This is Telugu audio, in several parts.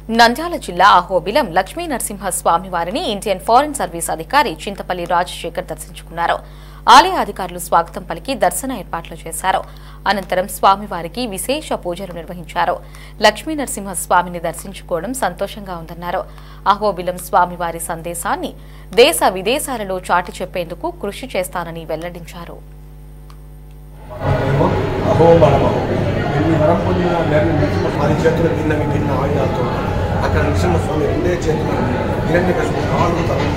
నంద్యాల జిల్లా అహోబిలం లక్ష్మీ నరసింహ స్వామివారిని ఇండియన్ ఫారెన్ సర్వీస్ అధికారి చింతపల్లి రాజశేఖర్ దర్శించుకున్నారు. ఆలయ అధికారులు స్వాగతం పలికి దర్శన ఏర్పాట్లు చేశారు. అనంతరం స్వామివారికి విశేష పూజలు నిర్వహించారు. లక్ష్మీ నరసింహ స్వామిని దర్శించుకోవడం సంతోషంగా ఉందన్నారు. అహోబిలం స్వామివారి సందేశాన్ని దేశ విదేశాలలో చాటి చెప్పేందుకు కృషి చేస్తానని వెల్లడించారు. అక్కడ నరసింహస్వామి రెండే చేతులు హిరణ్యకశిపుడు 4 తలలు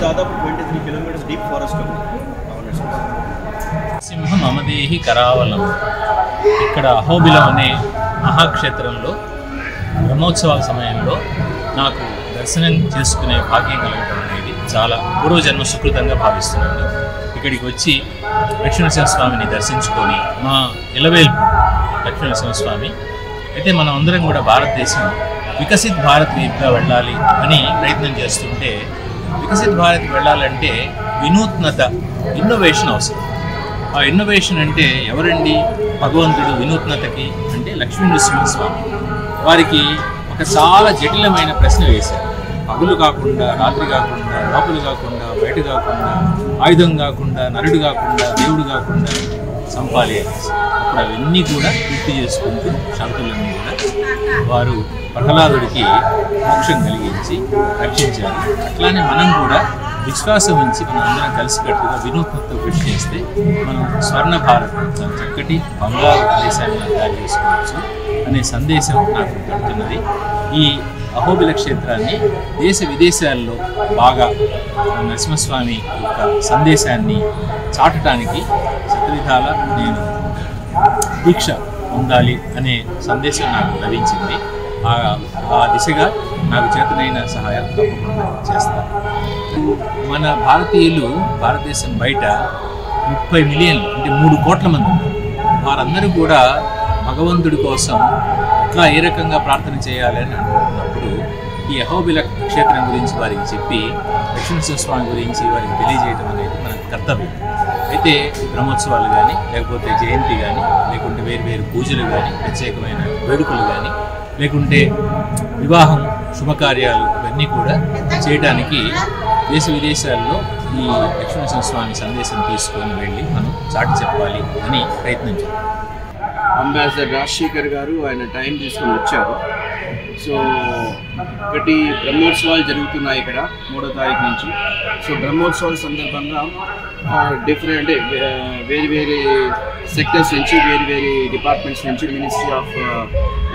దాదాపు 23 కిలోమీటర్స్ డీప్ ఫారెస్ట్ ఉంది. సింహ మమదేహి కరావలం. ఇక్కడ అహోబిలం అనే మహాక్షేత్రంలో బ్రహ్మోత్సవాల సమయంలో నాకు దర్శనం చేసుకునే భాగ్యం కలగడం అనేది చాలా పూర్వజన్మ సుకృతంగా భావిస్తున్నాను. ఇక్కడికి వచ్చి లక్ష్మీనరసింహస్వామిని దర్శించుకొని మా ఇలవేల్పు లక్ష్మీనరసింహస్వామి అయితే మనం అందరం కూడా భారతదేశం వికసిత్ భారత్ వైపుగా వెళ్ళాలి అని ప్రయత్నం చేస్తుంటే, వికసిత్ భారత్ వెళ్ళాలంటే వినూత్నత, ఇన్నోవేషన్ అవసరం. ఆ ఇన్నోవేషన్ అంటే ఎవరండి? భగవంతుడు వినూత్నతకి అంటే లక్ష్మీ నరసింహస్వామి. వారికి ఒక చాలా జటిలమైన ప్రశ్న వేశారు. పగులు కాకుండా, రాత్రి కాకుండా, లోపలు కాకుండా, బయట కాకుండా, ఆయుధం కాకుండా, నరుడు కాకుండా, దేవుడు కాకుండా సంపాలి అనేసి. అప్పుడు అవన్నీ కూడా పూర్తి చేసుకుంటూ శంకులన్నీ కూడా వారు ప్రహ్లాదుడికి మోక్షం కలిగించి రక్షించారు. అట్లానే మనం కూడా విశ్వాసం ఉంచి మనం అందరం కలిసికట్టుగా వినూత్నతో కృషి చేస్తే మనం స్వర్ణ భారత్ చక్కటి బంగారు దేశాన్ని తయారు చేసుకోవచ్చు అనే సందేశం నాకు పడుతున్నది. ఈ అహోబిల క్షేత్రాన్ని దేశ విదేశాల్లో బాగా నరసింహస్వామి యొక్క సందేశాన్ని చాటడానికి శతవిధాల నేను దీక్ష పొందాలి అనే సందేశం నాకు లభించింది. ఆ దిశగా నాకు చేతనైన సహాయం తప్పకుండా చేస్తాను. మన భారతీయులు భారతదేశం బయట 30 మిలియన్లు అంటే 3 కోట్ల మంది ఉన్నారు. వారందరూ కూడా భగవంతుడి కోసం ఎట్లా ఏ రకంగా ప్రార్థన చేయాలని అనుకుంటున్నప్పుడు ఈ అహోబిల క్షేత్రం గురించి వారికి చెప్పి లక్ష్మీనరసింహస్వామి గురించి వారికి తెలియజేయడం అనేది మనకు కర్తవ్యం. అయితే బ్రహ్మోత్సవాలు కానీ, లేకపోతే జయంతి కానీ, లేకుంటే వేరు పూజలు కానీ, ప్రత్యేకమైన వేడుకలు కానీ, లేకుంటే వివాహం శుభకార్యాలు ఇవన్నీ కూడా చేయడానికి దేశ విదేశాల్లో ఈ లక్ష్మీనరసింహస్వామి సందేశం తీసుకొని వెళ్ళి మనం చాటి చెప్పాలి అని ప్రయత్నం చేయాలి. అంబాసిడర్ రాజశేఖర్ గారు ఆయన టైం తీసుకొని వచ్చారు. సో ఒకటి బ్రహ్మోత్సవాలు జరుగుతున్నాయి ఇక్కడ 3వ తారీఖు నుంచి. సో బ్రహ్మోత్సవాల సందర్భంగా డిఫరెంట్ అంటే వేరే సెక్టర్స్ నుంచి, వేరే డిపార్ట్మెంట్స్ నుంచి, ministry of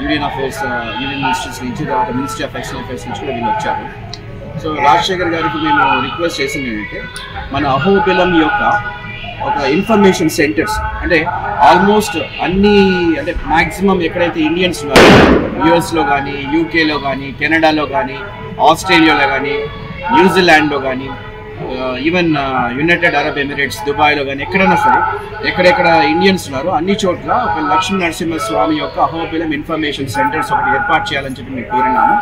union affairs, union ministries నుంచి, తర్వాత మినిస్ట్రీ ఆఫ్ ఎక్స్టర్నల్ అఫేర్స్ నుంచి కూడా వీళ్ళు వచ్చారు. సో రాజశేఖర్ గారికి మేము రిక్వెస్ట్ చేసింది ఏంటంటే, మన అహోబిలం యొక్క ఒక ఇన్ఫర్మేషన్ సెంటర్స్ అంటే ఆల్మోస్ట్ అన్ని అంటే మ్యాక్సిమం ఎక్కడైతే ఇండియన్స్ ఉన్నారో యూఎస్లో కానీ, యూకేలో కానీ, కెనడాలో కానీ, ఆస్ట్రేలియాలో కానీ, న్యూజిలాండ్లో కానీ, ఈవెన్ యునైటెడ్ అరబ్ ఎమిరేట్స్, దుబాయ్లో కానీ ఎక్కడైనా సరే ఎక్కడెక్కడ ఇండియన్స్ ఉన్నారో అన్ని చోట్ల ఒక లక్ష్మీ నరసింహస్వామి యొక్క అహోబిలం ఇన్ఫర్మేషన్ సెంటర్స్ ఒకటి ఏర్పాటు చేయాలని చెప్పి మేము కోరినాము.